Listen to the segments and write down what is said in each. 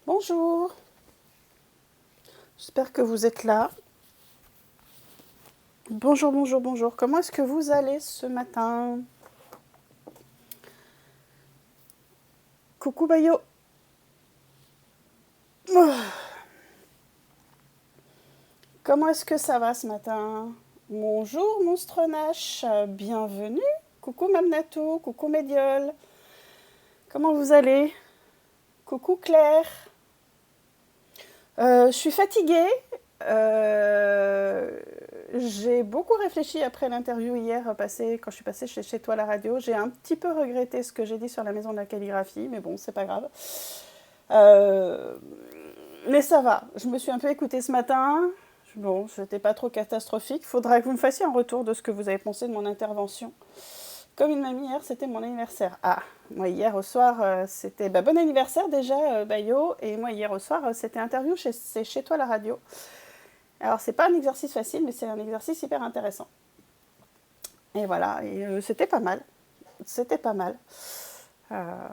Bonjour, j'espère que vous êtes là. Bonjour, bonjour, bonjour. Comment est-ce que vous allez ce matin? Coucou Bayo. Comment est-ce que ça va ce matin? Bonjour Monstre Nash, bienvenue. Coucou Mamnato, coucou Médiol. Comment vous allez? Coucou Claire. Je suis fatiguée. J'ai beaucoup réfléchi après l'interview hier passée, quand je suis passée chez toi à la radio. J'ai un petit peu regretté ce que j'ai dit sur la maison de la calligraphie, mais bon, c'est pas grave. Euh, mais ça va. Je me suis un peu écoutée ce matin. Bon, c'était pas trop catastrophique. Faudra que vous me fassiez un retour de ce que vous avez pensé de mon intervention. Comme une mamie hier, c'était mon anniversaire. Ah, moi hier au soir, c'était bon anniversaire déjà, Bayo. Et moi hier au soir, c'était interview chez toi à la radio. Alors c'est pas un exercice facile, mais c'est un exercice hyper intéressant. Et voilà, et c'était pas mal. C'était pas mal. Euh,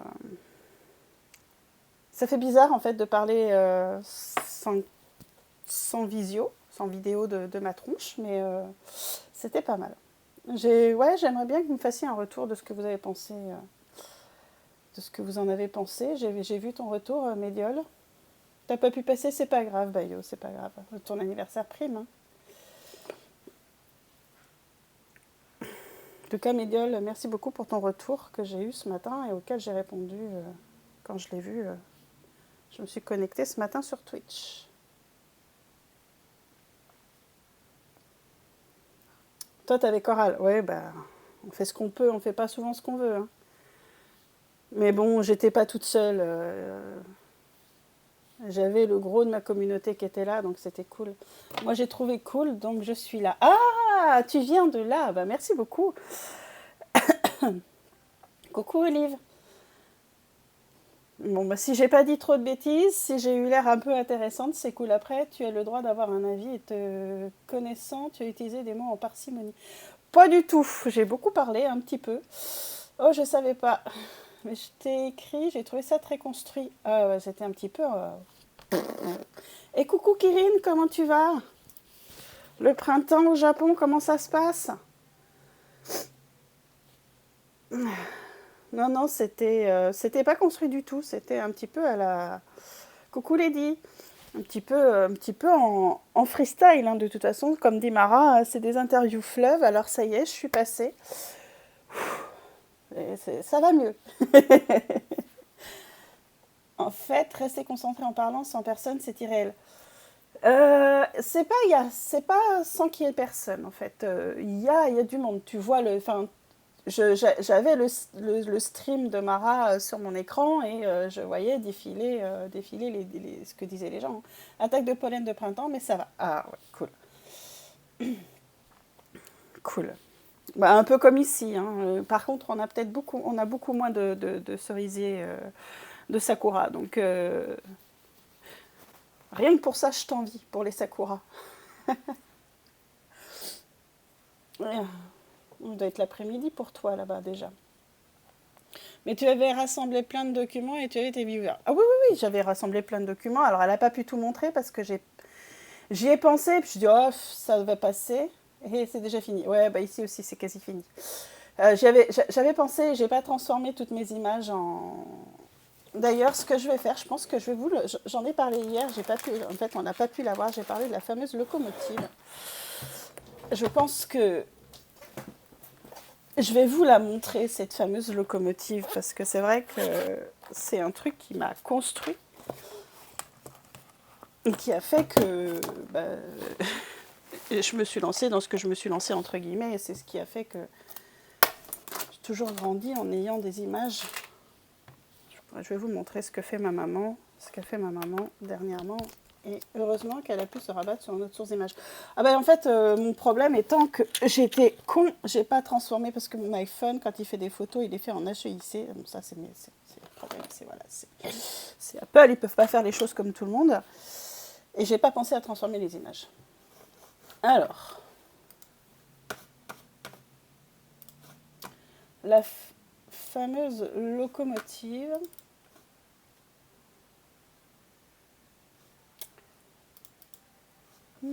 Ça fait bizarre en fait de parler sans visio, sans vidéo de ma tronche, mais c'était pas mal. Ouais, j'aimerais bien que vous me fassiez un retour de ce que vous avez pensé, de ce que vous en avez pensé. J'ai vu ton retour, Médiol. T'as pas pu passer, c'est pas grave, Bayo, c'est pas grave. Ton anniversaire prime. Hein. En tout cas, Médiol, merci beaucoup pour ton retour que j'ai eu ce matin et auquel j'ai répondu quand je l'ai vu. Je me suis connectée ce matin sur Twitch. Toi, t'avais Coral. Ouais, bah, on fait ce qu'on peut, on fait pas souvent ce qu'on veut. Hein. Mais bon, j'étais pas toute seule. J'avais le gros de ma communauté qui était là, donc c'était cool. Moi, j'ai trouvé cool, donc je suis là. Ah, tu viens de là. Bah, merci beaucoup. Coucou, Olive. Bon, bah, si j'ai pas dit trop de bêtises, si j'ai eu l'air un peu intéressante, c'est cool. Après, tu as le droit d'avoir un avis et te connaissant, tu as utilisé des mots en parcimonie. Pas du tout. J'ai beaucoup parlé, un petit peu. Oh, je savais pas. Mais je t'ai écrit, j'ai trouvé ça très construit. Ah ouais, c'était un petit peu. Et coucou Kirin, comment tu vas? Le printemps au Japon, comment ça se passe? Non, non, c'était pas construit du tout. C'était un petit peu à la. Coucou Lady. Un petit peu en freestyle, hein, de toute façon. Comme dit Mara, c'est des interviews fleuves. Alors ça y est, je suis passée. Ça va mieux. En fait, rester concentré en parlant sans personne, c'est irréel. C'est pas sans qu'il y ait personne, en fait. Il y a du monde. Tu vois, j'avais le stream de Mara sur mon écran et je voyais défiler ce que disaient les gens. Attaque de pollen de printemps, mais ça va. Ah ouais, cool. Cool. Bah, un peu comme ici. Hein. Par contre, on a beaucoup moins de cerisiers de sakura. Donc, rien que pour ça, je t'envie, pour les sakura. Ouais, on doit être l'après-midi pour toi là-bas déjà. Mais tu avais rassemblé plein de documents et tu avais tes viewers. Ah oui, oui, oui, j'avais rassemblé plein de documents. Alors, elle n'a pas pu tout montrer parce que j'y ai pensé. Puis je dis, oh, ça va passer. Et c'est déjà fini. Ouais, bah ici aussi, c'est quasi fini. J'avais pensé, j'ai pas transformé toutes mes images en. D'ailleurs, ce que je vais faire, je pense que je vais vous j'en ai parlé hier, j'ai pas pu, en fait, on n'a pas pu l'avoir. J'ai parlé de la fameuse locomotive. Je pense que je vais vous la montrer, cette fameuse locomotive, parce que c'est vrai que c'est un truc qui m'a construit et qui a fait que bah, je me suis lancée dans ce que je me suis lancée, entre guillemets, et c'est ce qui a fait que j'ai toujours grandi en ayant des images. Je vais vous montrer ce que fait ma maman, ce qu'a fait ma maman dernièrement. Et heureusement qu'elle a pu se rabattre sur une autre source d'image. Ah ben en fait, mon problème étant que j'étais con, j'ai pas transformé parce que mon iPhone, quand il fait des photos, il les fait en HEIC. Donc ça, c'est le problème. C'est Apple, ils peuvent pas faire les choses comme tout le monde. Et j'ai pas pensé à transformer les images. Alors, la fameuse locomotive. La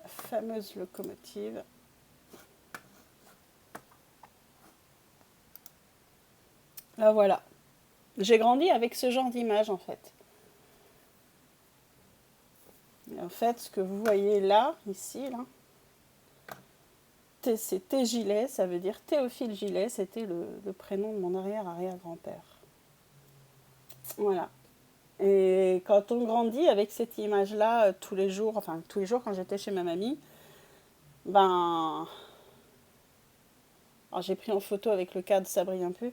fameuse locomotive. Là voilà. J'ai grandi avec ce genre d'image en fait. Et en fait, ce que vous voyez là, ici, là, c'est T. Gilet, ça veut dire Théophile Gilet, c'était le prénom de mon arrière-arrière-grand-père. Voilà. Et quand on grandit avec cette image-là tous les jours, enfin tous les jours quand j'étais chez ma mamie, ben, alors j'ai pris en photo avec le cadre, ça brille un peu.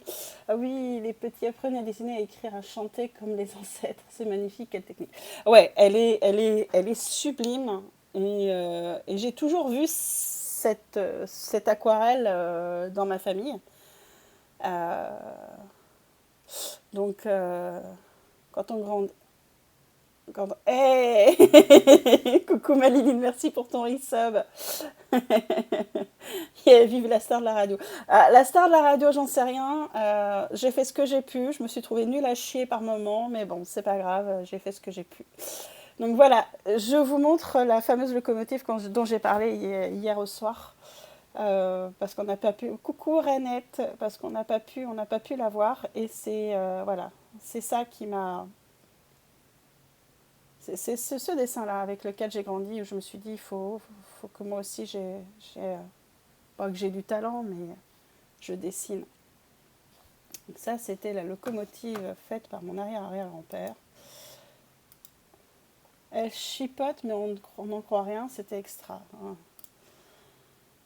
Ah oui, les petits apprenez à dessiner, à écrire, à chanter comme les ancêtres. C'est magnifique, quelle technique. Ouais, elle est sublime. Et j'ai toujours vu cette aquarelle dans ma famille. Euh, donc, quand on grandit... Hey coucou Maliline, merci pour ton resub. Yeah, vive la star de la radio. La star de la radio, j'en sais rien. J'ai fait ce que j'ai pu. Je me suis trouvée nulle à chier par moment, mais bon, c'est pas grave. J'ai fait ce que j'ai pu. Donc voilà, je vous montre la fameuse locomotive dont j'ai parlé hier au soir. Parce qu'on n'a pas pu. Coucou Renette, parce on n'a pas pu la voir. Et c'est voilà, c'est ça qui m'a. C'est ce dessin-là avec lequel j'ai grandi où je me suis dit faut que moi aussi pas que j'ai du talent, mais je dessine. Donc ça, c'était la locomotive faite par mon arrière-arrière-grand-père. Elle chipote, mais on n'en croit rien, c'était extra.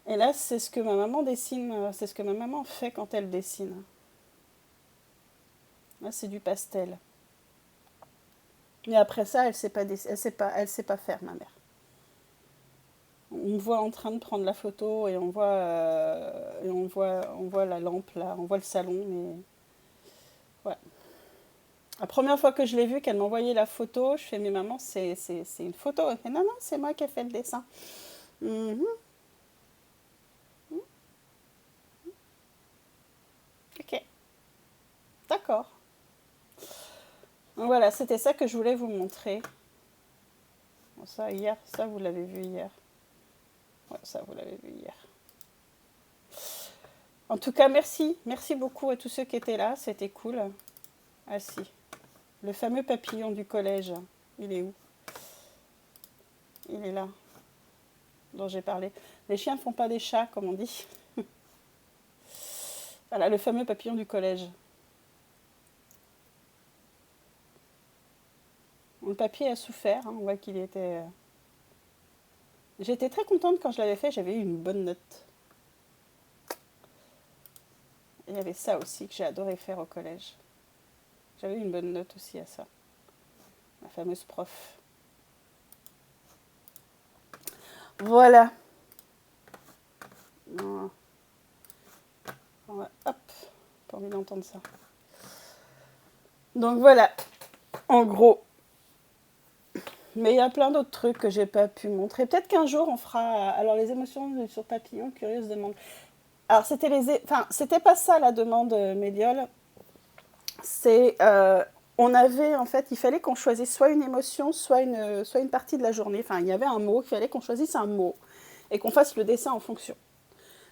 Et là, c'est ce que ma maman dessine, c'est ce que ma maman fait quand elle dessine. Là, c'est du pastel. Mais après ça, elle sait pas faire, ma mère. On me voit en train de prendre la photo et on voit la lampe là, on voit le salon, mais ouais. La première fois que je l'ai vue, qu'elle m'envoyait la photo, je fais mais maman, c'est une photo. Elle fait non, non, c'est moi qui ai fait le dessin. Mhm, ok, d'accord. Donc voilà, c'était ça que je voulais vous montrer. Bon, ça vous l'avez vu hier. Ouais, ça vous l'avez vu hier. En tout cas, merci beaucoup à tous ceux qui étaient là, c'était cool. Ah si, le fameux papillon du collège, il est où? Il est là, dont j'ai parlé. Les chiens ne font pas des chats, comme on dit. Voilà, le fameux papillon du collège. Le papier a souffert, hein, on voit qu'il était... J'étais très contente quand je l'avais fait, j'avais eu une bonne note. Il y avait ça aussi que j'ai adoré faire au collège. J'avais eu une bonne note aussi à ça. La fameuse prof. Voilà. Hop, pas envie d'entendre ça. Donc voilà, en gros. Mais il y a plein d'autres trucs que j'ai pas pu montrer. Peut-être qu'un jour on fera. Alors les émotions sur papillon, curieuse demande. Alors c'était pas ça la demande médiole. C'est on avait en fait, il fallait qu'on choisisse soit une émotion, soit une partie de la journée. Enfin, il y avait un mot, il fallait qu'on choisisse un mot et qu'on fasse le dessin en fonction.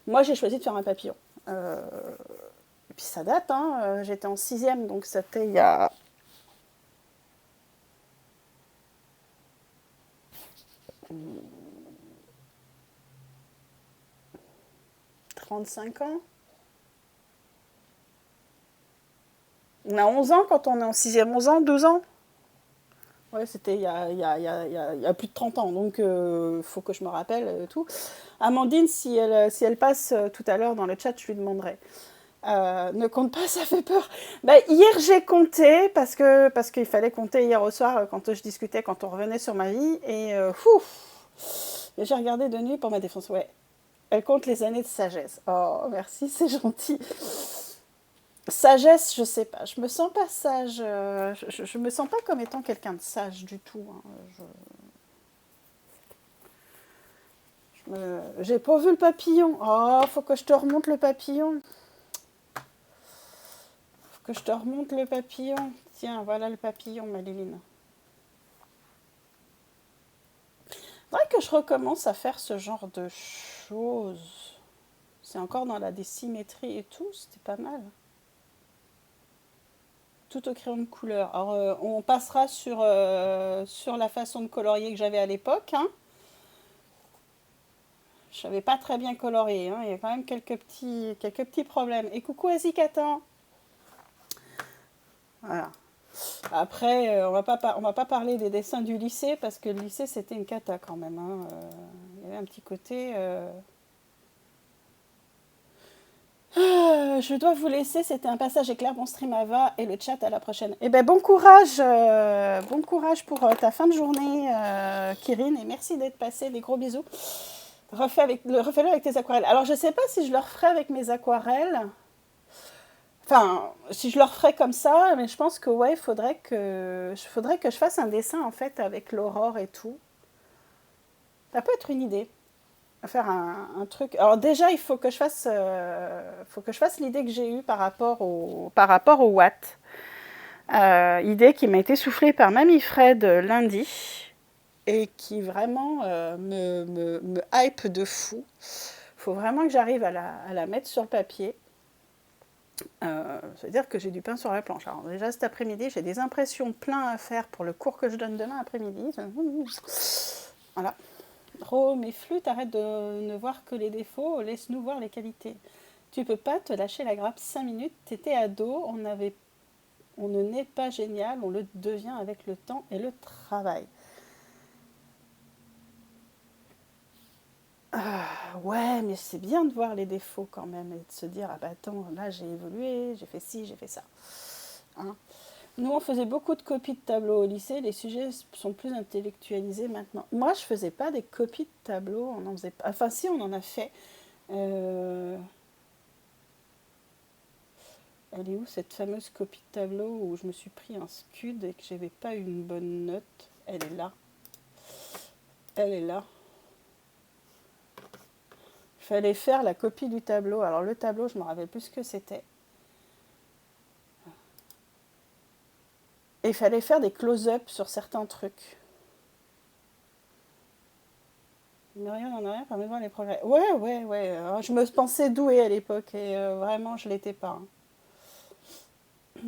Moi, j'ai choisi de faire un papillon. Et puis ça date, hein, j'étais en sixième, donc c'était il y a 35 ans. On a 11 ans quand on est en sixième, 11 ans, 12 ans. Ouais, c'était il y a plus de 30 ans, donc faut que je me rappelle tout. Amandine, si elle passe tout à l'heure dans le chat, je lui demanderai. Ne compte pas, ça fait peur. Bah, hier, j'ai compté parce qu'il fallait compter hier au soir quand je discutais, quand on revenait sur ma vie. Et j'ai regardé de nuit pour ma défense. Ouais, elle compte les années de sagesse. Oh, merci, c'est gentil. Sagesse, je sais pas. Je me sens pas sage. Je me sens pas comme étant quelqu'un de sage du tout. Hein. J'ai pas vu le papillon. Oh, faut que je te remonte le papillon. Que je te remonte le papillon. Tiens, voilà le papillon, Maléline. Faudrait que je recommence à faire ce genre de choses. C'est encore dans la désymétrie et tout, c'était pas mal. Tout au crayon de couleur. Alors, on passera sur la façon de colorier que j'avais à l'époque. Hein. Je savais pas très bien colorier. Hein. Il y a quand même quelques petits problèmes. Et coucou Azikatan. Voilà. Après, on va pas parler des dessins du lycée parce que le lycée c'était une cata quand même. Hein. Il y avait un petit côté. Je dois vous laisser, c'était un passage éclair, bon stream Ava et le chat à la prochaine. Eh ben bon courage pour ta fin de journée, Kirin, et merci d'être passé, des gros bisous. Refais-le avec tes aquarelles. Alors je sais pas si je le referai avec mes aquarelles. Enfin, si je le referais comme ça, mais je pense que ouais, faudrait que je fasse un dessin en fait avec l'aurore et tout. Ça peut être une idée. Faire un truc. Alors déjà, il faut que je fasse l'idée que j'ai eue par rapport au watt. Idée qui m'a été soufflée par Mamie Fred lundi et qui vraiment me hype de fou. Il faut vraiment que j'arrive à la mettre sur le papier. C'est-à-dire que j'ai du pain sur la planche. Alors déjà cet après-midi, j'ai des impressions plein à faire pour le cours que je donne demain après-midi. Voilà. Oh, mais flûte, arrête de ne voir que les défauts, laisse-nous voir les qualités. Tu peux pas te lâcher la grappe 5 minutes, t'étais ado, on ne naît pas génial, on le devient avec le temps et le travail. Ouais, mais c'est bien de voir les défauts quand même et de se dire, ah bah attends, là j'ai évolué, j'ai fait ci, j'ai fait ça. Hein. Nous, on faisait beaucoup de copies de tableaux au lycée, les sujets sont plus intellectualisés maintenant. Moi, je faisais pas des copies de tableaux, on en faisait pas. Enfin, si, on en a fait. Elle est où cette fameuse copie de tableau où je me suis pris un scud et que j'avais pas eu une bonne note? Elle est là. Elle est là. Il fallait faire la copie du tableau. Alors le tableau, je me rappelle plus ce que c'était. Et il fallait faire des close-up sur certains trucs. Mais rien n'en a rien, permet de voir les progrès. Ouais. Alors, je me pensais douée à l'époque et vraiment, je l'étais pas. Hein.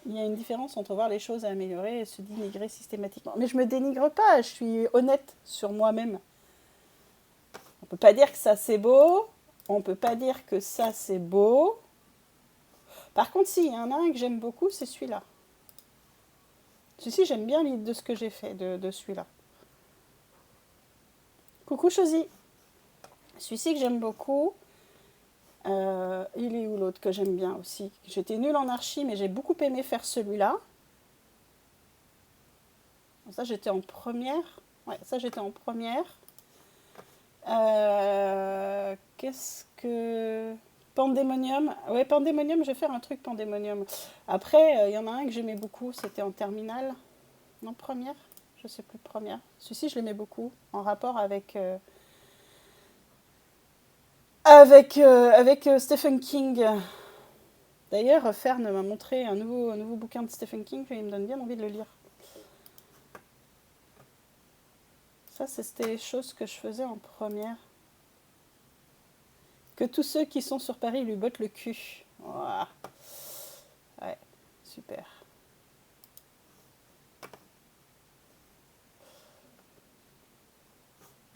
Il y a une différence entre voir les choses à améliorer et se dénigrer systématiquement. Mais je me dénigre pas, je suis honnête sur moi-même. On peut pas dire que ça c'est beau, on peut pas dire que ça c'est beau. Par contre, si, il y en a un que j'aime beaucoup, c'est celui-là. Celui-ci, j'aime bien l'idée de ce que j'ai fait de celui-là. Coucou Chosy. Celui-ci que j'aime beaucoup. Il est où l'autre que j'aime bien aussi? J'étais nulle en archi, mais j'ai beaucoup aimé faire celui-là. Ça, j'étais en première. Ouais, ça, j'étais en première. Qu'est-ce que... Pandémonium. Ouais, Pandémonium, je vais faire un truc Pandémonium. Après, il y en a un que j'aimais beaucoup, c'était en terminale. Non, première? Je sais plus, première. Celui-ci, je l'aimais beaucoup, en rapport avec Stephen King. D'ailleurs, Fern m'a montré un nouveau bouquin de Stephen King et il me donne bien envie de le lire. Ça, c'était les choses que je faisais en première. Que tous ceux qui sont sur Paris lui bottent le cul. Ouah. Ouais, super.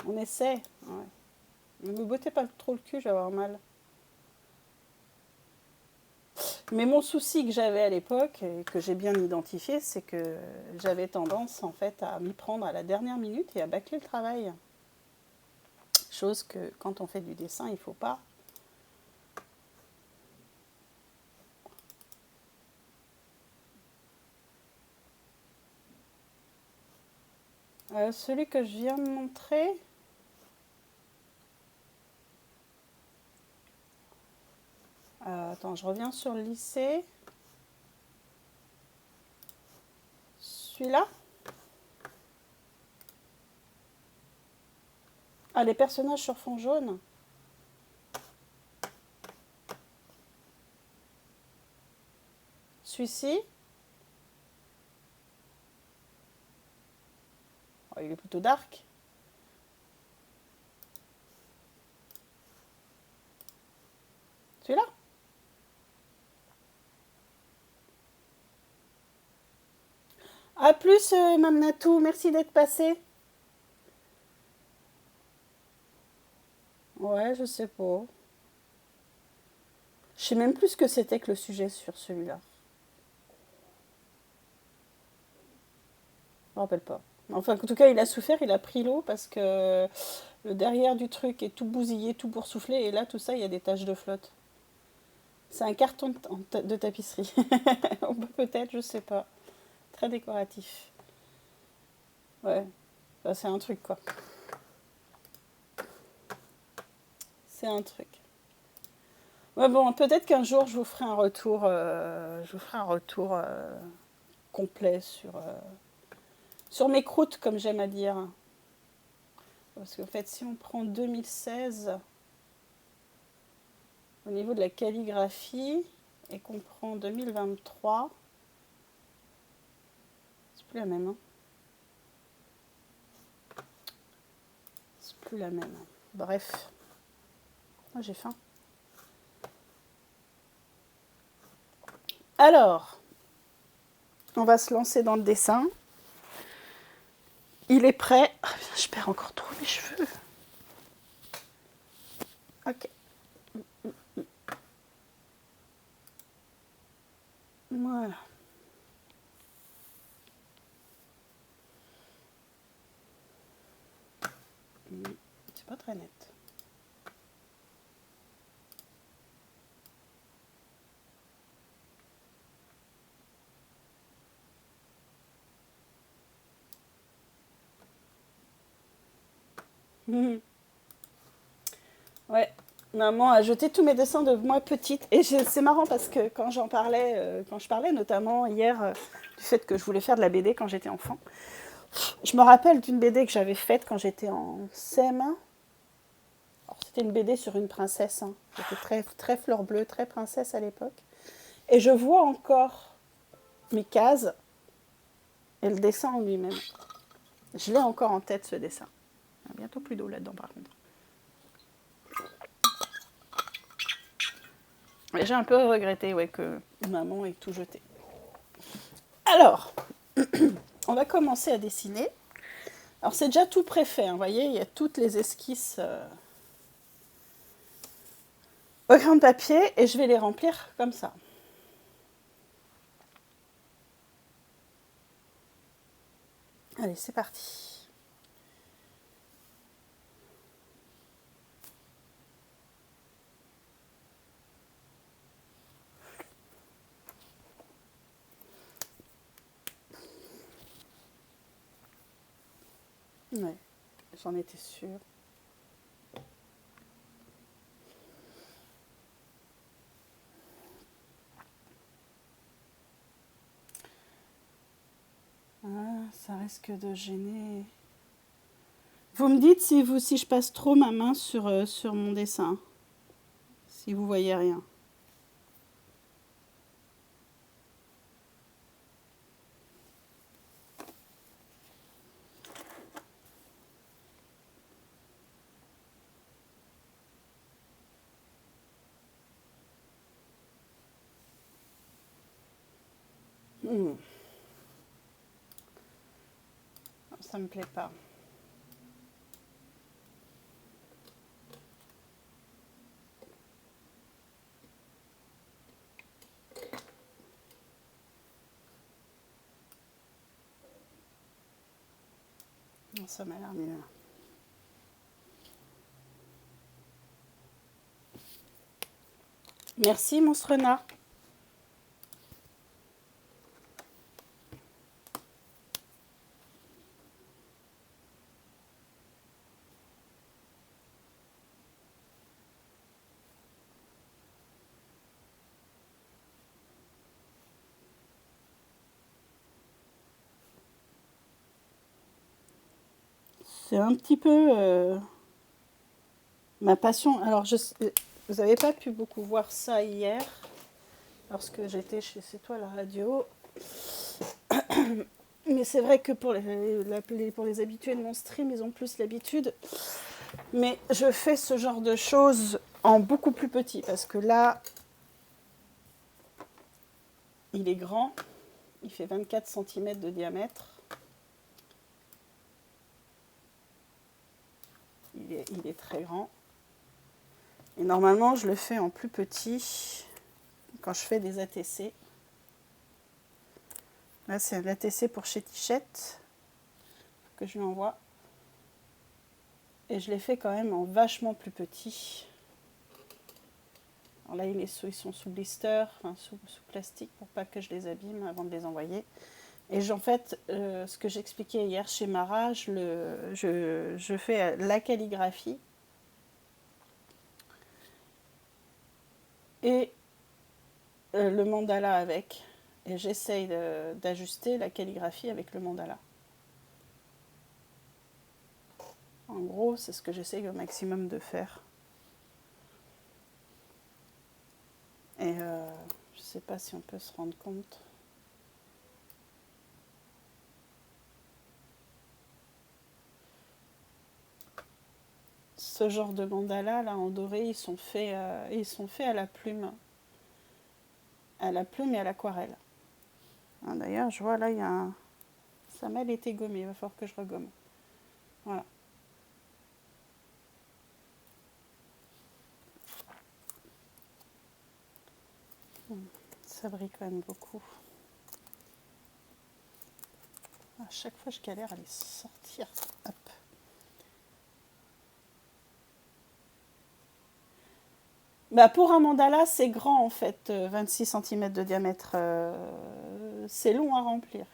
On essaie. Ouais. Ne me bottez pas trop le cul, je vais avoir mal. Mais mon souci que j'avais à l'époque, et que j'ai bien identifié, c'est que j'avais tendance en fait à m'y prendre à la dernière minute et à bâcler le travail. Chose que quand on fait du dessin, il ne faut pas. Celui que je viens de montrer... attends, je reviens sur le lycée. Celui-là. Ah, les personnages sur fond jaune. Celui-ci, oh, il est plutôt dark. Celui-là. À plus, Mme Natou, merci d'être passé. Ouais, je sais pas. Je sais même plus ce que c'était que le sujet sur celui-là. Je me rappelle pas. Enfin, en tout cas, il a souffert, il a pris l'eau parce que le derrière du truc est tout bousillé, tout boursouflé, et là, tout ça, il y a des taches de flotte. C'est un carton de tapisserie. Peut-être, je sais pas. Très décoratif. Ouais, bah, c'est un truc quoi. C'est un truc. Ouais, bon, peut-être qu'un jour je vous ferai un retour, complet sur mes croûtes, comme j'aime à dire. Parce qu'en fait, si on prend 2016 au niveau de la calligraphie et qu'on prend 2023, c'est plus la même. Hein. C'est plus la même. Bref, moi j'ai faim. Alors, on va se lancer dans le dessin. Il est prêt. Ah, je perds encore trop mes cheveux. Ok. Voilà. C'est pas très net. Ouais, maman a jeté tous mes dessins de moi petite. Et c'est marrant parce que quand j'en parlais, quand je parlais notamment hier du fait que je voulais faire de la BD quand j'étais enfant, je me rappelle d'une BD que j'avais faite quand j'étais en CM1. C'était une BD sur une princesse. Hein. J'étais très, très fleur bleue, très princesse à l'époque. Et je vois encore mes cases et le dessin en lui-même. Je l'ai encore en tête, ce dessin. Il y a bientôt plus d'eau là-dedans, par contre. Et j'ai un peu regretté que maman ait tout jeté. Alors, on va commencer à dessiner. Alors, c'est déjà tout préfait, hein, vous voyez, il y a toutes les esquisses au crayon de papier et je vais les remplir comme ça. Allez, c'est parti. Ouais, j'en étais sûre. Ah, ça risque de gêner. Vous me dites si je passe trop ma main sur mon dessin. Si vous voyez rien. Ça me plaît pas. Ça m'a l'air mieux. Merci, monstre renard. C'est un petit peu ma passion. Alors, vous n'avez pas pu beaucoup voir ça hier. lorsque j'étais chez C'est toi la radio. Mais c'est vrai que pour les habitués de mon stream, ils ont plus l'habitude. Mais je fais ce genre de choses en beaucoup plus petit parce que là, il est grand. Il fait 24 cm de diamètre. Il est très grand. Et normalement, je le fais en plus petit quand je fais des ATC. Là, c'est un ATC pour chez Tichette que je lui envoie. Et je les fais quand même en vachement plus petit. Alors là, ils sont sous blister, enfin, sous plastique pour pas que je les abîme avant de les envoyer. Et en fait, ce que j'expliquais hier chez Mara, je fais la calligraphie et le mandala avec. Et j'essaye d'ajuster la calligraphie avec le mandala. En gros, c'est ce que j'essaye au maximum de faire. Et je sais pas si on peut se rendre compte. Ce genre de mandala là en doré, ils sont faits à la plume et à l'aquarelle. Hein, d'ailleurs, je vois là, il y a un... Ça m'a été gommé, il va falloir que je regomme. Voilà. Ça brille quand même beaucoup. À chaque fois, je galère à les sortir. Hop. Bah pour un mandala, c'est grand en fait, 26 cm de diamètre. C'est long à remplir.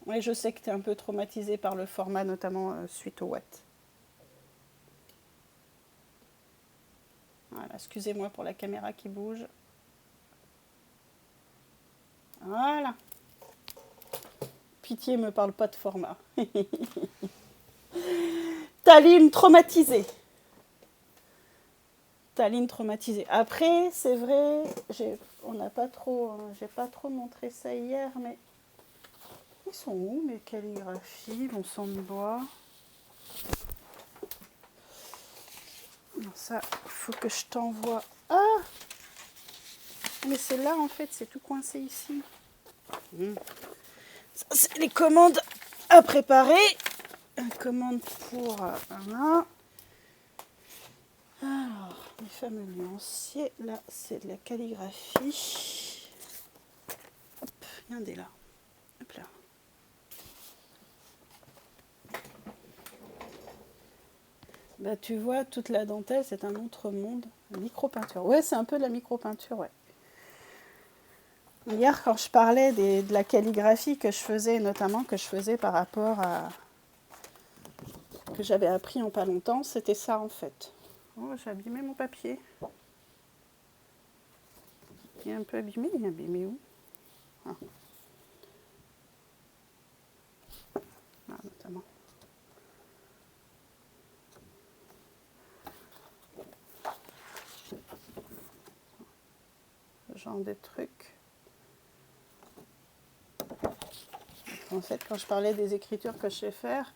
Oui, je sais que tu es un peu traumatisé par le format, notamment suite au Watt. Voilà, excusez-moi pour la caméra qui bouge. Voilà. Pitié, me parle pas de format. Taline traumatisée. Taline traumatisée. Après, c'est vrai, j'ai pas trop montré ça hier, mais ils sont où mes calligraphies, bon sang de bois. Non, ça, faut que je t'envoie. Ah, mais c'est là en fait, c'est tout coincé ici. Ça, c'est les commandes à préparer. Une commande pour un. Alors, les fameux nuanciers. Là, c'est de la calligraphie. Hop, regardez là. Hop là. Bah, tu vois, toute la dentelle, c'est un autre monde. La micro-peinture. Ouais, c'est un peu de la micro-peinture, ouais. Hier, quand je parlais de la calligraphie que je faisais, notamment que je faisais par rapport à... que j'avais appris en pas longtemps, c'était ça en fait. Oh, j'ai abîmé mon papier. Il est un peu abîmé, il est abîmé où? Ah. Là, notamment. Ce genre de trucs. En fait, quand je parlais des écritures que je sais faire,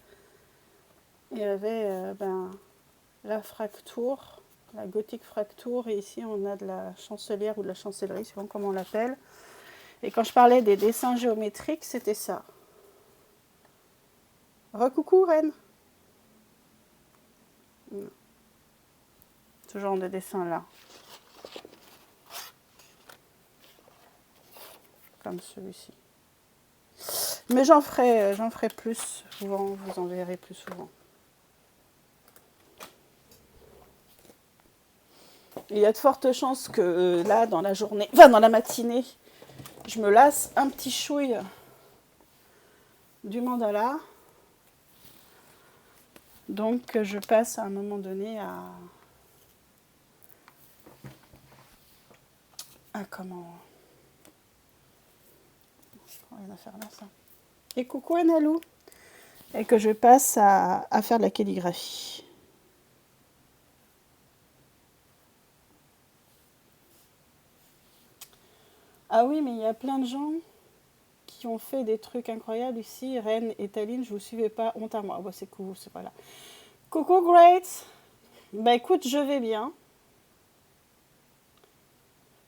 il y avait la fracture, la gothique fracture, et ici on a de la chancelière ou de la chancellerie, selon comment on l'appelle. Et quand je parlais des dessins géométriques, c'était ça. Recoucou, Reine. Ce genre de dessin-là. Comme celui-ci. Mais j'en ferai plus souvent, vous en verrez plus souvent. Il y a de fortes chances que là, dans la journée, enfin dans la matinée, je me lasse un petit chouille du mandala. Donc je passe à un moment donné à comment... rien à faire là, ça. Et coucou Analou. Et que je passe à faire de la calligraphie. Ah oui, mais il y a plein de gens qui ont fait des trucs incroyables ici. Rennes et Tallinn, je vous suivais pas, honte à moi. Bon, c'est cool, c'est pas là. Coucou Great. Bah écoute, je vais bien.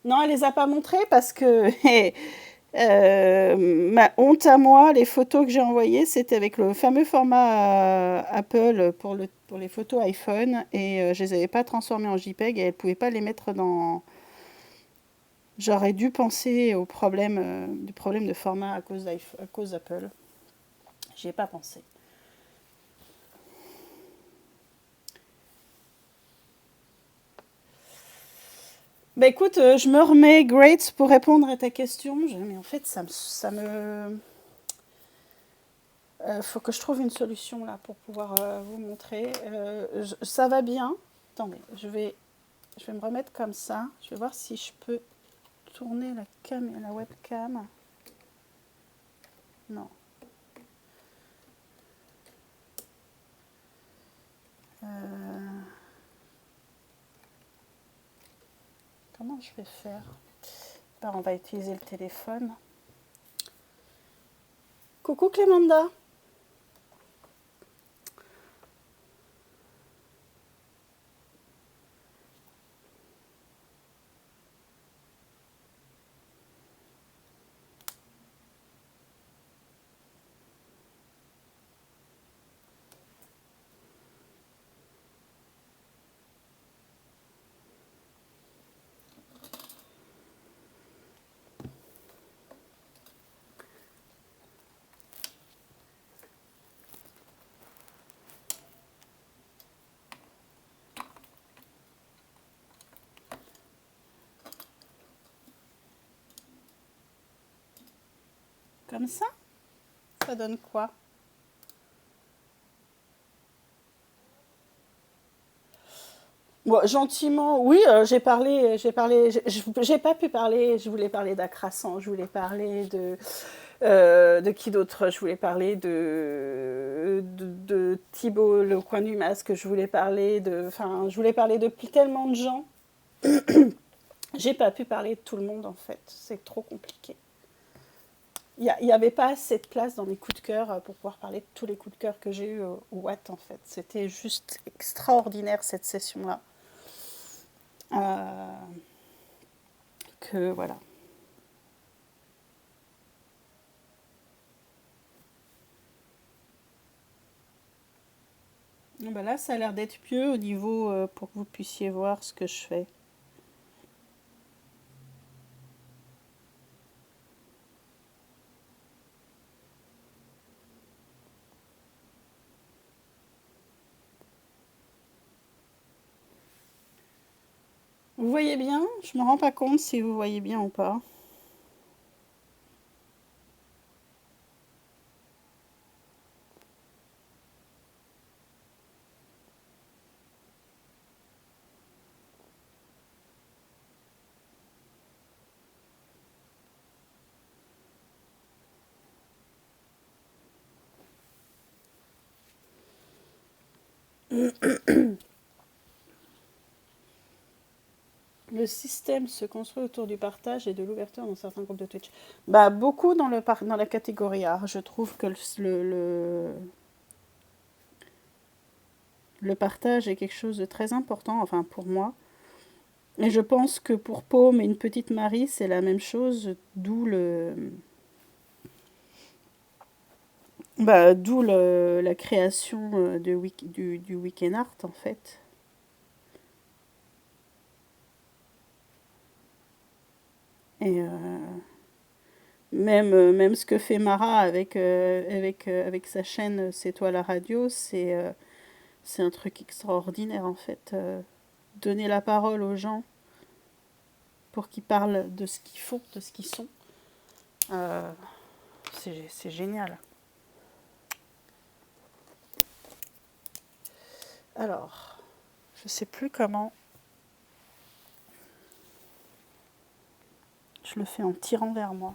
Non, elle les a pas montrées parce que ma honte à moi, les photos que j'ai envoyées, c'était avec le fameux format Apple pour les photos iPhone et je les avais pas transformées en JPEG et elle pouvait pas les mettre dans. J'aurais dû penser au problème du problème de format à cause d'Apple. J'y ai pas pensé. Bah écoute, je me remets great pour répondre à ta question. Mais en fait, faut que je trouve une solution là pour pouvoir vous montrer. Ça va bien. Attendez, je vais me remettre comme ça. Je vais voir si je peux tourner la webcam. Non. Comment je vais faire? Ben, on va utiliser le téléphone. Coucou Clémenda. Comme ça? Ça donne quoi? Bon, gentiment, oui, j'ai pas pu parler, je voulais parler d'Akrassan, je voulais parler de qui d'autre? Je voulais parler de Thibaut, le coin du masque, enfin, je voulais parler de tellement de gens. J'ai pas pu parler de tout le monde en fait, c'est trop compliqué. Il n'y avait pas assez de place dans mes coups de cœur pour pouvoir parler de tous les coups de cœur que j'ai eu au Watt en fait. C'était juste extraordinaire cette session-là. Euh, que voilà. Ben là, ça a l'air d'être mieux au niveau pour que vous puissiez voir ce que je fais. Vous voyez bien? Je me rends pas compte si vous voyez bien ou pas. Le système se construit autour du partage et de l'ouverture dans certains groupes de Twitch. Bah, beaucoup dans la catégorie art. Je trouve que le partage est quelque chose de très important, enfin pour moi. Et je pense que pour Paume et une petite Marie, c'est la même chose, d'où la création du Weekend Art en fait. Et même ce que fait Mara avec sa chaîne C'est toi la radio, c'est un truc extraordinaire en fait. Donner la parole aux gens pour qu'ils parlent de ce qu'ils font, de ce qu'ils sont, euh, c'est génial. Alors, je sais plus comment. Je le fais en tirant vers moi.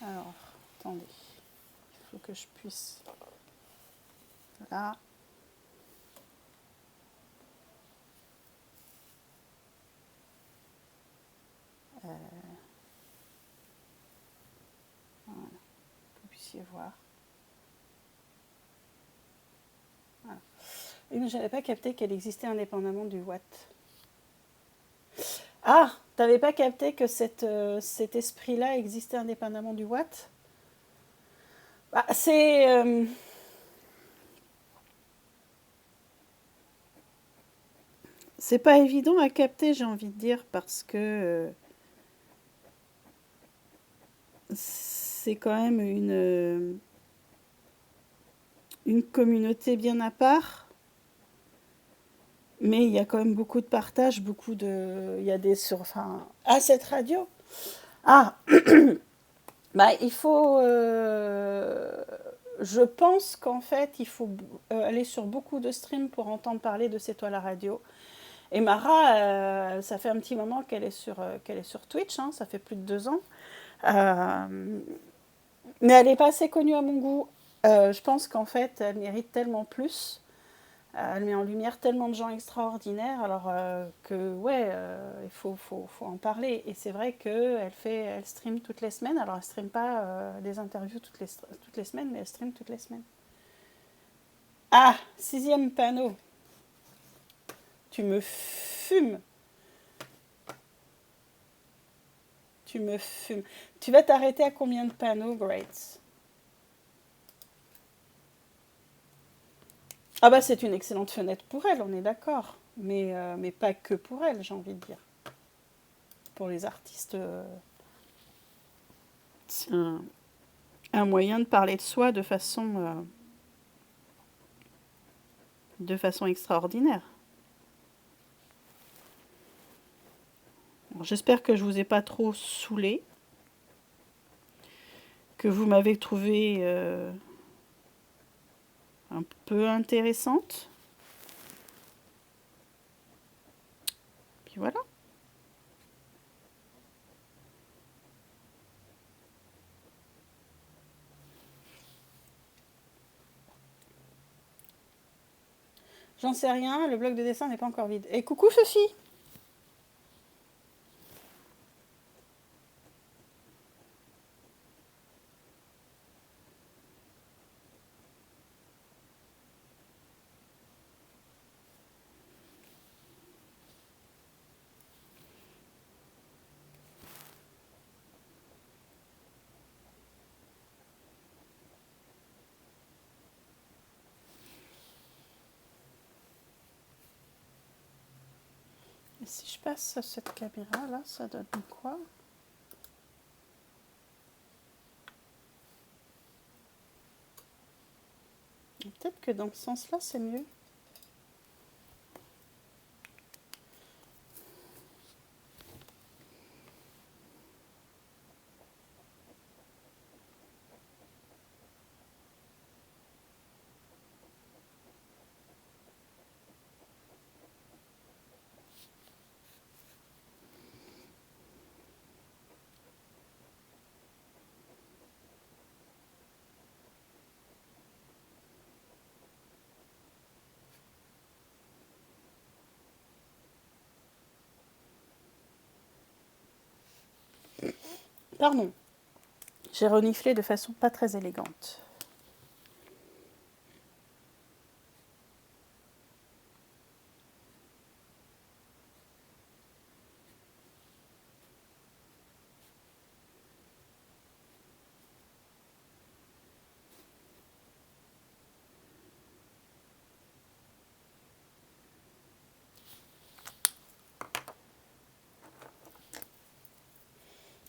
Alors, attendez. Il faut que je puisse... Là. Voilà, que vous puissiez voir. Voilà. Et je n'avais pas capté qu'elle existait indépendamment du Watt. Ah, t'avais pas capté que cet esprit-là existait indépendamment du Watt? Bah, c'est pas évident à capter, j'ai envie de dire, parce que c'est quand même une communauté bien à part. Mais il y a quand même beaucoup de partage, beaucoup de... Il y a des... Enfin... Ah, cette radio? Ah, bah, il faut... Je pense qu'en fait, il faut aller sur beaucoup de streams pour entendre parler de C'est toi la radio. Et Mara, ça fait un petit moment qu'elle est sur Twitch, hein, ça fait plus de 2 ans. Euh, mais elle n'est pas assez connue à mon goût. Je pense qu'en fait, elle mérite tellement plus. Elle met en lumière tellement de gens extraordinaires, alors que ouais, faut en parler. Et c'est vrai elle stream toutes les semaines. Alors elle stream pas des interviews toutes les semaines, mais elle stream toutes les semaines. Ah, 6e panneau. Tu me fumes. Tu me fumes. Tu vas t'arrêter à combien de panneaux, Great? Ah bah c'est une excellente fenêtre pour elle, on est d'accord. Mais pas que pour elle, j'ai envie de dire. Pour les artistes, c'est un moyen de parler de soi de façon extraordinaire. J'espère que je vous ai pas trop saoulé, que vous m'avez trouvé un peu intéressante. Puis voilà. J'en sais rien, le bloc de dessin n'est pas encore vide. Et coucou Sophie! Et si je passe cette caméra là, ça donne quoi? Peut-être que dans ce sens-là, c'est mieux. Pardon, j'ai reniflé de façon pas très élégante.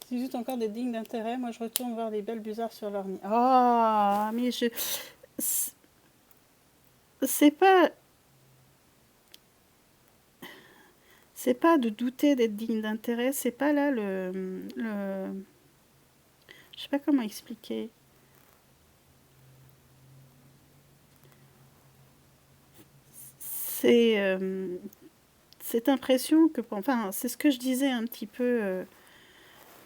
C'est juste encore des dignes d'intérêt. Moi, je retourne voir les belles busards sur leur nid. Oh, mais je... C'est pas... C'est pas de douter d'être digne d'intérêt, c'est pas là je sais pas comment expliquer. C'est cette impression que... Enfin, c'est ce que je disais un petit peu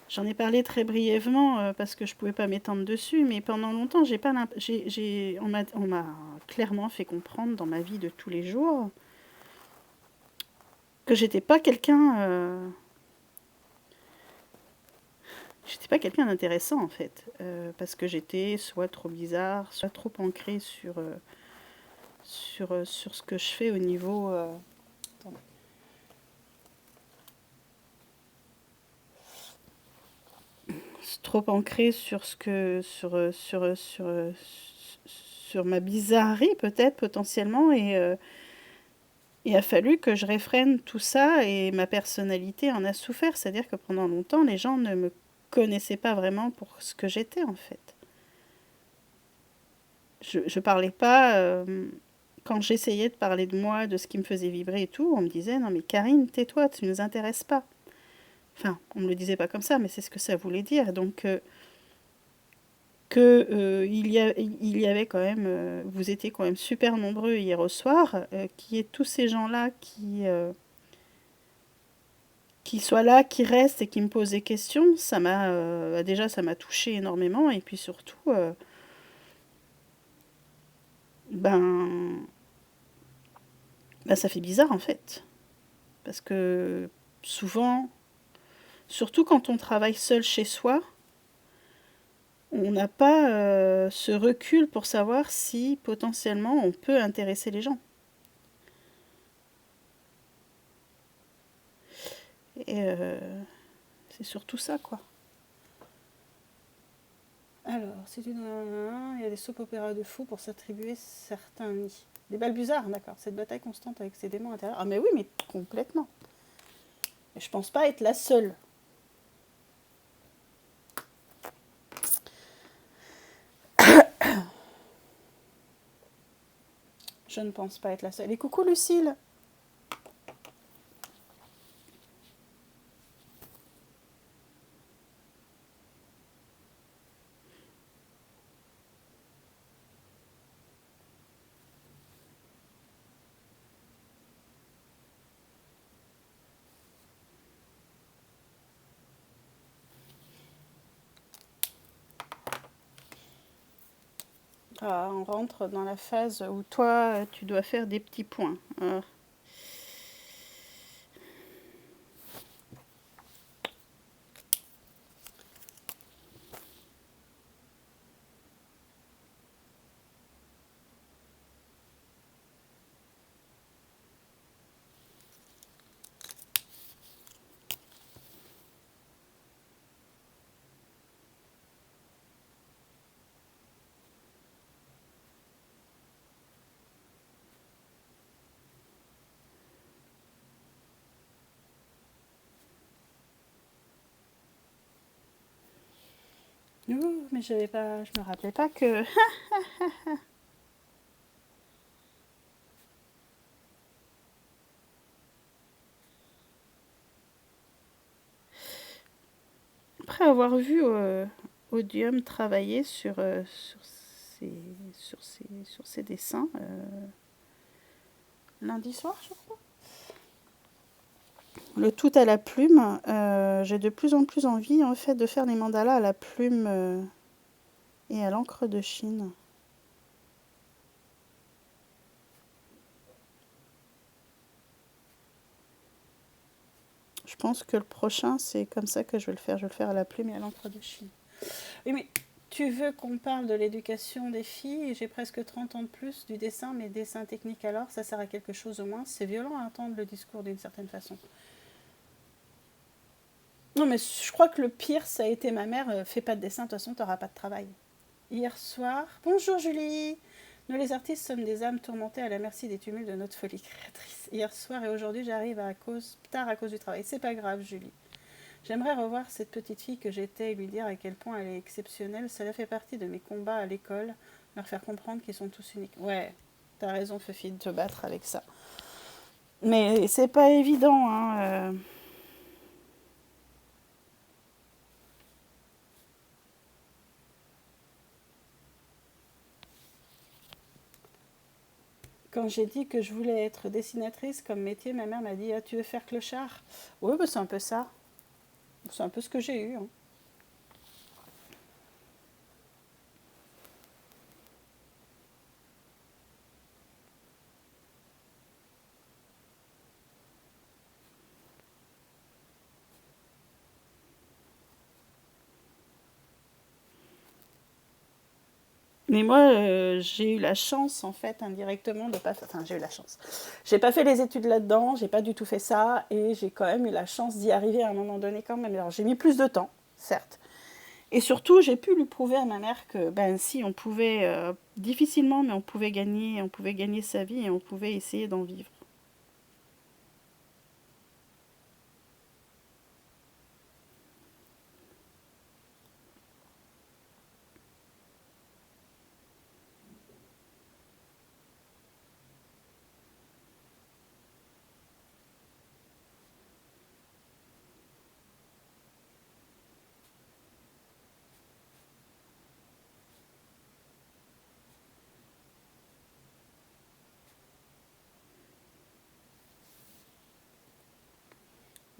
J'en ai parlé très brièvement parce que je pouvais pas m'étendre dessus, mais pendant longtemps, j'ai pas on m'a clairement fait comprendre dans ma vie de tous les jours que j'étais pas quelqu'un d'intéressant en fait, parce que j'étais soit trop bizarre, soit trop ancrée sur ce que je fais au niveau, attendez. Trop ancrée sur ce que sur ma bizarrerie peut-être potentiellement et il a fallu que je réfrène tout ça et ma personnalité en a souffert. C'est-à-dire que pendant longtemps, les gens ne me connaissaient pas vraiment pour ce que j'étais en fait. Je parlais pas. Quand j'essayais de parler de moi, de ce qui me faisait vibrer et tout, on me disait non mais Karine, tais-toi, tu ne nous intéresses pas. Enfin, on me le disait pas comme ça, mais c'est ce que ça voulait dire. Donc il y avait quand même, vous étiez quand même super nombreux hier au soir, qu'il y ait tous ces gens-là qui soient là, qui restent et qui me posent des questions, déjà ça m'a touché énormément et puis surtout, ben, ça fait bizarre en fait. Parce que souvent, surtout quand on travaille seul chez soi, on n'a pas ce recul pour savoir si potentiellement on peut intéresser les gens. Et c'est surtout ça quoi. Alors, c'est une... Il y a des soap-opéras de fous pour s'attribuer certains nids. Des balbuzards, d'accord. Cette bataille constante avec ses démons intérieurs. Ah mais oui, mais complètement. Et je pense pas être la seule. Je ne pense pas être la seule. Et coucou Lucille. Ah, on rentre dans la phase où toi, tu dois faire des petits points. Ouh, mais je me rappelais pas que... Après avoir vu Odium travailler sur ses dessins, lundi soir, je crois. Le tout à la plume, j'ai de plus en plus envie en fait de faire les mandalas à la plume et à l'encre de Chine. Je pense que le prochain, c'est comme ça que je vais le faire. Je vais le faire à la plume et à l'encre de Chine. Oui, mais tu veux qu'on parle de l'éducation des filles? J'ai presque 30 ans de plus, du dessin, mais dessin technique alors, ça sert à quelque chose au moins. C'est violent à entendre le discours d'une certaine façon. Non, mais je crois que le pire, ça a été ma mère. Fais pas de dessin, de toute façon, t'auras pas de travail. Hier soir, bonjour Julie. Nous les artistes sommes des âmes tourmentées à la merci des tumultes de notre folie créatrice. Hier soir et aujourd'hui, j'arrive tard à cause du travail. C'est pas grave, Julie. J'aimerais revoir cette petite fille que j'étais et lui dire à quel point elle est exceptionnelle. Cela fait partie de mes combats à l'école, leur faire comprendre qu'ils sont tous uniques. Ouais, t'as raison, Fifi, de te battre avec ça. Mais c'est pas évident, hein. Quand j'ai dit que je voulais être dessinatrice comme métier, ma mère m'a dit ah, tu veux faire clochard? Oui, bah, c'est un peu ça. C'est un peu ce que j'ai eu. Hein. Mais moi, j'ai eu la chance, en fait, indirectement, de pas faire... Enfin, j'ai eu la chance. J'ai pas fait les études là-dedans, j'ai pas du tout fait ça, et j'ai quand même eu la chance d'y arriver à un moment donné quand même. Alors, j'ai mis plus de temps, certes. Et surtout, j'ai pu lui prouver à ma mère que, ben si, on pouvait, difficilement, mais on pouvait gagner sa vie et on pouvait essayer d'en vivre.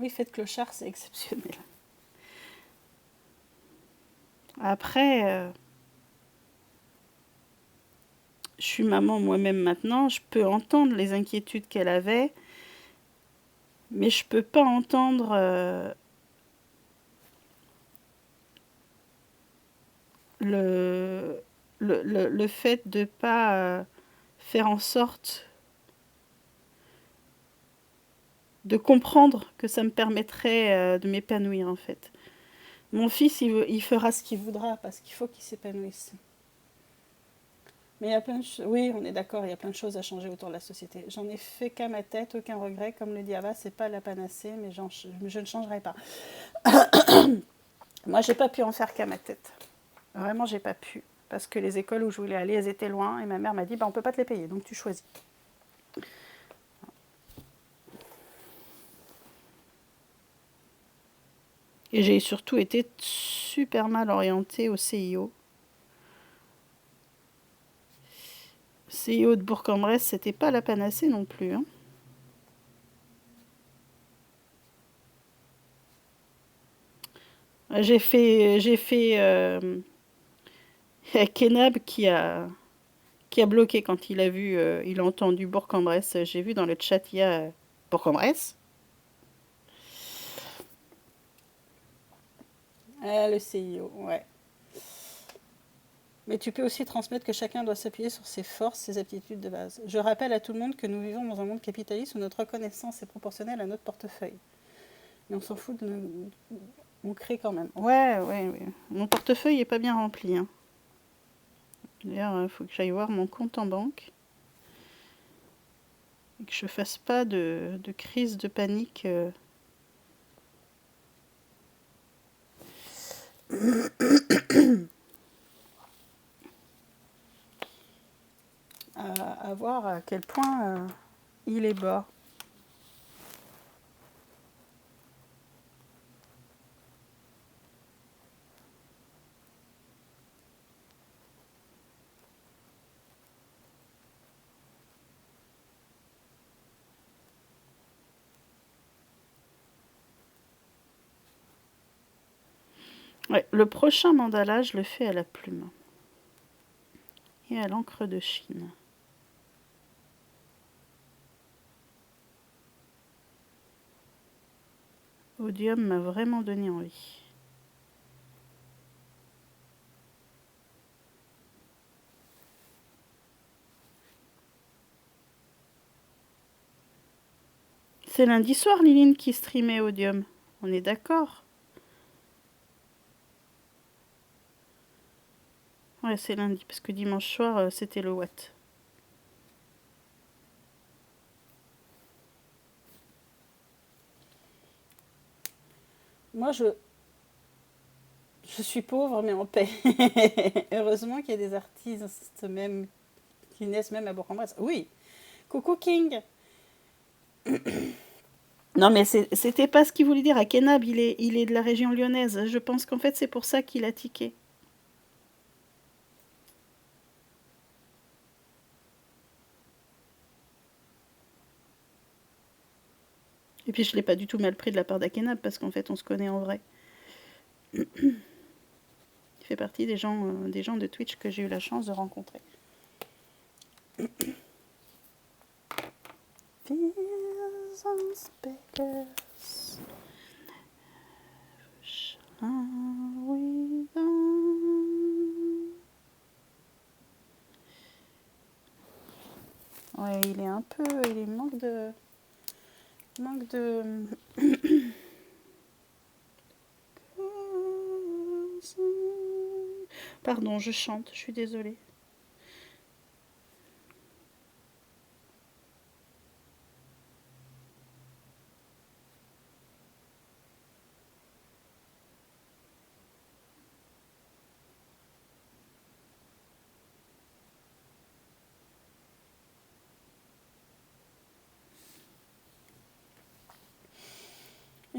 Oui, fête clochard, c'est exceptionnel. Après, je suis maman moi-même maintenant, je peux entendre les inquiétudes qu'elle avait, mais je peux pas entendre le, le fait de pas faire en sorte de comprendre que ça me permettrait de m'épanouir en fait. Mon fils, il fera ce qu'il voudra parce qu'il faut qu'il s'épanouisse. Mais il y a plein de choses. Oui, on est d'accord, il y a plein de choses à changer autour de la société. J'en ai fait qu'à ma tête, aucun regret. Comme le dit Ava, c'est pas la panacée, mais je ne changerai pas. Moi, j'ai pas pu en faire qu'à ma tête. Vraiment, j'ai pas pu. Parce que les écoles où je voulais aller, elles étaient loin. Et ma mère m'a dit, bah, on peut pas te les payer, donc tu choisis. Et j'ai surtout été super mal orientée au CIO. CIO de Bourg-en-Bresse, c'était pas la panacée non plus, hein. J'ai fait Kenab qui a bloqué quand il a vu, il a entendu Bourg-en-Bresse. J'ai vu dans le chat, il y a Bourg-en-Bresse. Ah, le CIO, ouais. Mais tu peux aussi transmettre que chacun doit s'appuyer sur ses forces, ses aptitudes de base. Je rappelle à tout le monde que nous vivons dans un monde capitaliste où notre reconnaissance est proportionnelle à notre portefeuille. Mais on s'en fout de nous... On crée quand même. Ouais, ouais, ouais. Mon portefeuille est pas bien rempli, hein. D'ailleurs, il faut que j'aille voir mon compte en banque. Et que je fasse pas de crise de panique. À voir à quel point il est bas. Ouais, le prochain mandala, je le fais à la plume et à l'encre de Chine. Odium m'a vraiment donné envie. C'est lundi soir, Liline, qui streamait Odium. On est d'accord? Ouais, c'est lundi, parce que dimanche soir, c'était le Watt. Moi, je suis pauvre, mais en paix. Heureusement qu'il y a des artistes même qui naissent même à Bourg-en-Bresse. Oui, coucou King. Non, mais c'était pas ce qu'il voulait dire. À Kenab, il est de la région lyonnaise. Je pense qu'en fait, c'est pour ça qu'il a tiqué. Et puis, je l'ai pas du tout mal pris de la part d'Akenab, parce qu'en fait, on se connaît en vrai. Il fait partie des gens de Twitch que j'ai eu la chance de rencontrer. Manque de... Pardon, je chante, je suis désolée.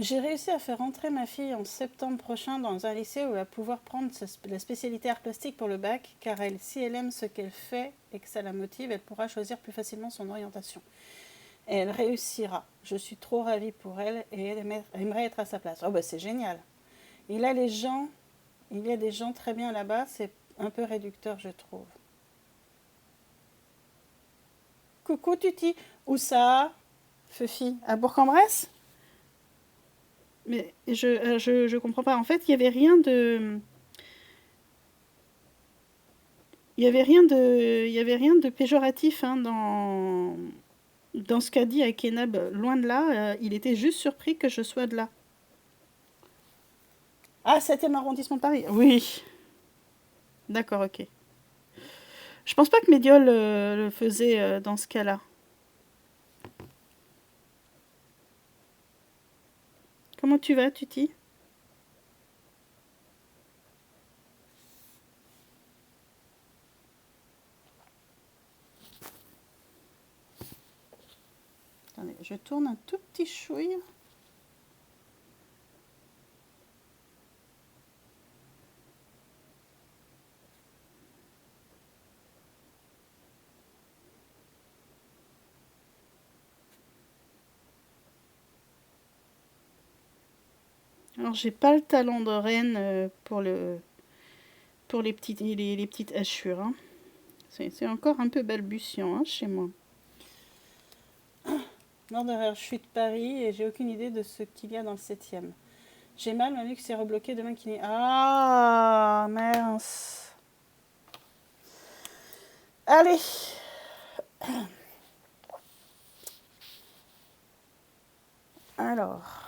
J'ai réussi à faire entrer ma fille en septembre prochain dans un lycée où elle va pouvoir prendre la spécialité art plastique pour le bac, car si elle aime ce qu'elle fait et que ça la motive, elle pourra choisir plus facilement son orientation. Et elle réussira. Je suis trop ravie pour elle et elle aimerait être à sa place. Oh bah c'est génial. Et là il y a des gens très bien là-bas, c'est un peu réducteur je trouve. Coucou Tuti, où ça? Fufi, à Bourg-en-Bresse? Mais je comprends pas. En fait, il y avait rien de péjoratif hein, dans ce qu'a dit Akenab. Loin de là, il était juste surpris que je sois de là. Ah, 7e arrondissement de Paris. Oui, d'accord, ok. Je pense pas que Médiol le faisait dans ce cas-là. Comment tu vas, Tuti? Attendez, je tourne un tout petit chouille. Alors, j'ai pas le talent de reine pour les petites hachures. Hein. C'est encore un peu balbutiant hein, chez moi. Nord de je suis de Paris et j'ai aucune idée de ce qu'il y a dans le 7e. J'ai mal, ma nuque s'est rebloquée demain qui n'est. Ah, mince. Allez. Alors.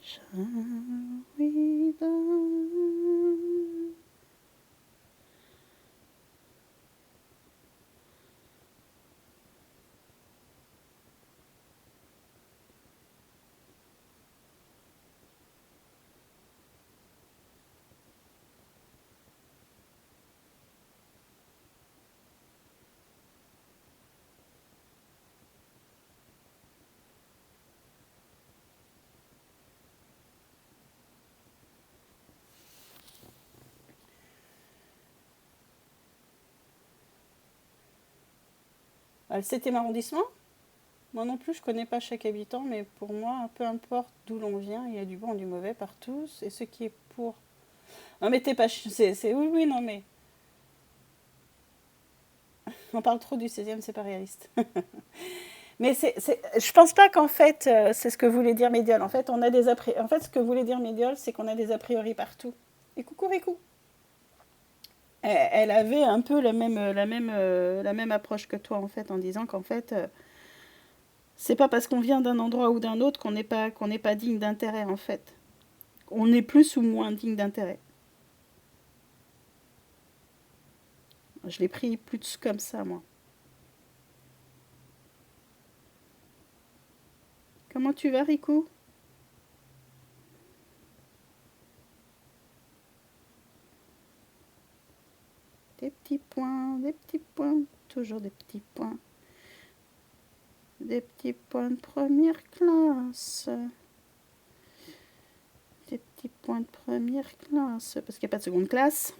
Shall we dance? Le 7e arrondissement? Moi non plus, je connais pas chaque habitant, mais pour moi, peu importe d'où l'on vient, il y a du bon et du mauvais partout. Et ce qui est pour. Non, mais t'es pas. Oui, oui, non, mais. On parle trop du 16e, c'est pas réaliste. Mais je pense pas qu'en fait, c'est ce que voulait dire Médiol. En fait, en fait, ce que voulait dire Médiol, c'est qu'on a des a priori partout. Et coucou Rico. Elle avait un peu la même approche que toi, en fait, en disant qu'en fait, c'est pas parce qu'on vient d'un endroit ou d'un autre qu'on n'est pas digne d'intérêt, en fait. On est plus ou moins digne d'intérêt. Je l'ai pris plus comme ça, moi. Comment tu vas, Rico? Des petits points, toujours des petits points. Des petits points de première classe. Des petits points de première classe. Parce qu'il n'y a pas de seconde classe.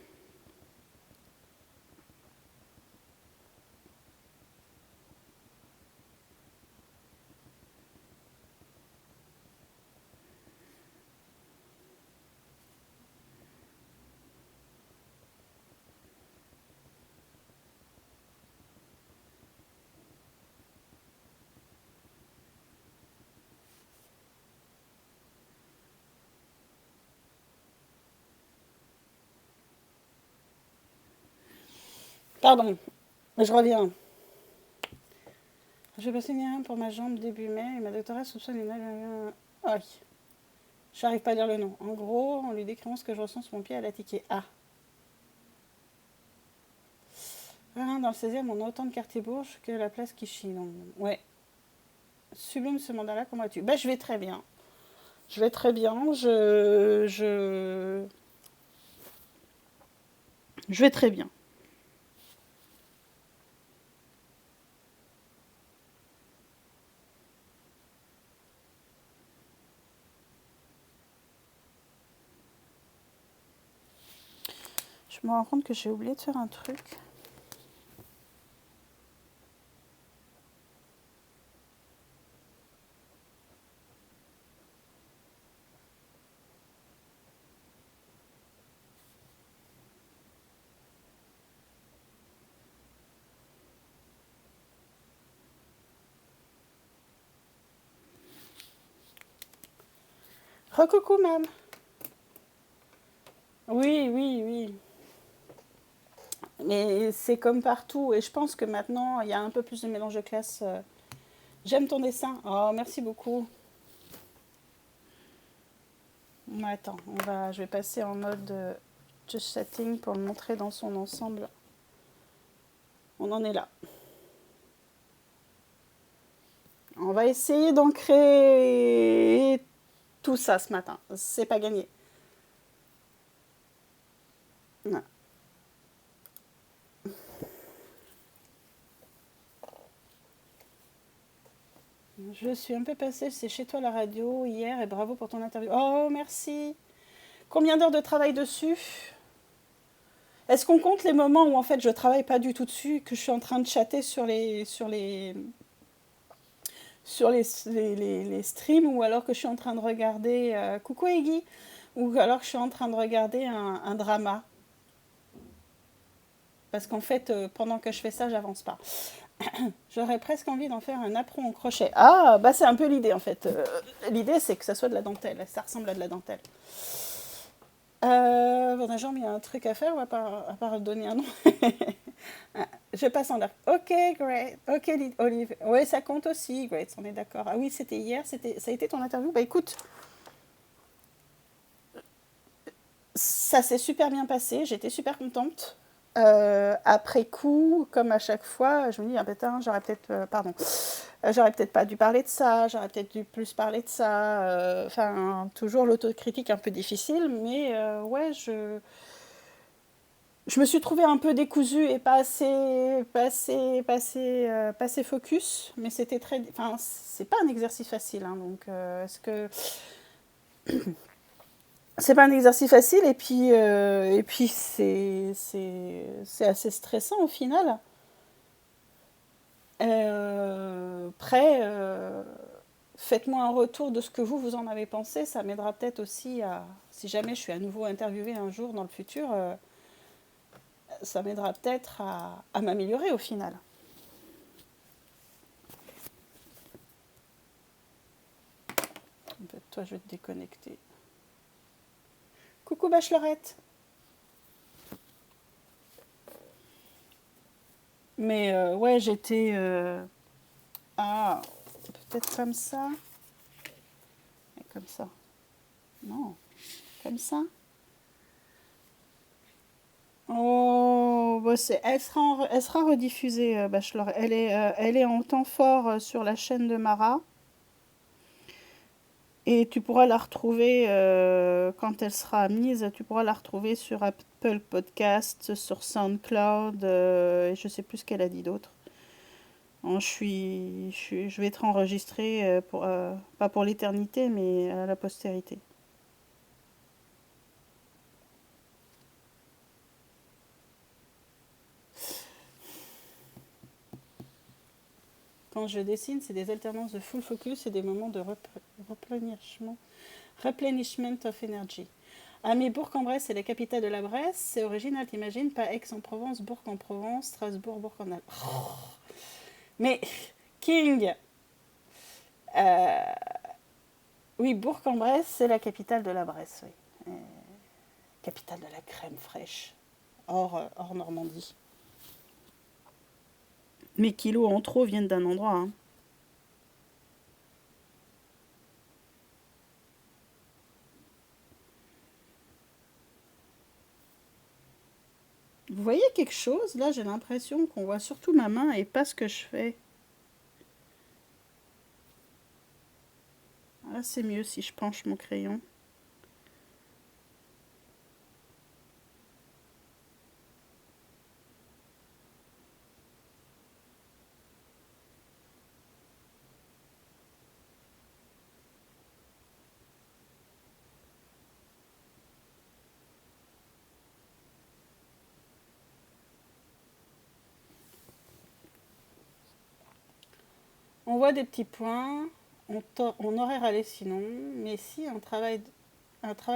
Pardon, je reviens. Je vais passer une IRM pour ma jambe début mai et ma doctorate soupçonne une... Ah oui, j'arrive pas à lire le nom. En gros, en lui décrivant ce que je ressens sur mon pied, elle a tiqué. Ah. Dans le 16e, on a autant de quartiers bourges que la place Clichy. Donc, ouais. Sublime ce mandat-là, comment vas-tu? Bah, je vais très bien. Je vais très bien. Je vais très bien. Je me rends compte que j'ai oublié de faire un truc. Recoucou, mam. Oui, oui, oui. Mais c'est comme partout. Et je pense que maintenant, il y a un peu plus de mélange de classe. J'aime ton dessin. Oh, merci beaucoup. Attends, je vais passer en mode just setting pour le montrer dans son ensemble. On en est là. On va essayer d'ancrer tout ça ce matin. C'est pas gagné. Non. Je suis un peu passée, c'est chez toi la radio hier et bravo pour ton interview. Oh, merci. Combien d'heures de travail dessus? Est-ce qu'on compte les moments où en fait je travaille pas du tout dessus, que je suis en train de chatter sur les streams, ou alors que je suis en train de regarder coucou Eggy, ou alors que je suis en train de regarder un drama? Parce qu'en fait, pendant que je fais ça, j'avance pas. J'aurais presque envie d'en faire un apron en crochet. Ah, bah c'est un peu l'idée en fait. L'idée c'est que ça soit de la dentelle, ça ressemble à de la dentelle. Bon, déjà, il y a un truc à faire, à part donner un nom. Je passe en l'air. Ok, great. Ok, Olive. Ouais, ça compte aussi, great, on est d'accord. Ah oui, c'était hier, ça a été ton interview. Bah écoute, ça s'est super bien passé, j'étais super contente. Après coup, comme à chaque fois, je me dis, ah putain, j'aurais peut-être pas dû parler de ça, j'aurais peut-être dû plus parler de ça. Enfin, toujours l'autocritique un peu difficile, mais ouais, je me suis trouvée un peu décousue et pas assez focus, mais c'était très, enfin, c'est pas un exercice facile, hein, donc est-ce que c'est pas un exercice facile et puis c'est assez stressant au final. Après, faites-moi un retour de ce que vous en avez pensé, ça m'aidera peut-être aussi si jamais je suis à nouveau interviewée un jour dans le futur, ça m'aidera peut-être à m'améliorer au final. Toi, je vais te déconnecter. Coucou Bachelorette. Mais ouais, j'étais... Ah, peut-être comme ça. Et comme ça. Non, comme ça. Oh, bah elle sera rediffusée, Bachelor. Elle est en temps fort sur la chaîne de Mara. Et tu pourras la retrouver quand elle sera mise. Tu pourras la retrouver sur Apple Podcast, sur SoundCloud. Et je sais plus ce qu'elle a dit d'autre. Je vais être enregistrée pas pour l'éternité, mais à la postérité. Quand je dessine, c'est des alternances de full focus et des moments de replenishment of energy. Ah, mais Bourg-en-Bresse, c'est la capitale de la Bresse. C'est original, t'imagines? Pas Aix-en-Provence, Bourg-en-Provence, Strasbourg, Bourg-en-Alpes. Mais, King, euh, oui, Bourg-en-Bresse, c'est la capitale de la Bresse, oui. Capitale de la crème fraîche, hors Normandie. Mes kilos en trop viennent d'un endroit, hein. Vous voyez quelque chose? Là, j'ai l'impression qu'on voit surtout ma main et pas ce que je fais. Là, c'est mieux si je penche mon crayon. On voit des petits points. On aurait râlé sinon. Mais si un travail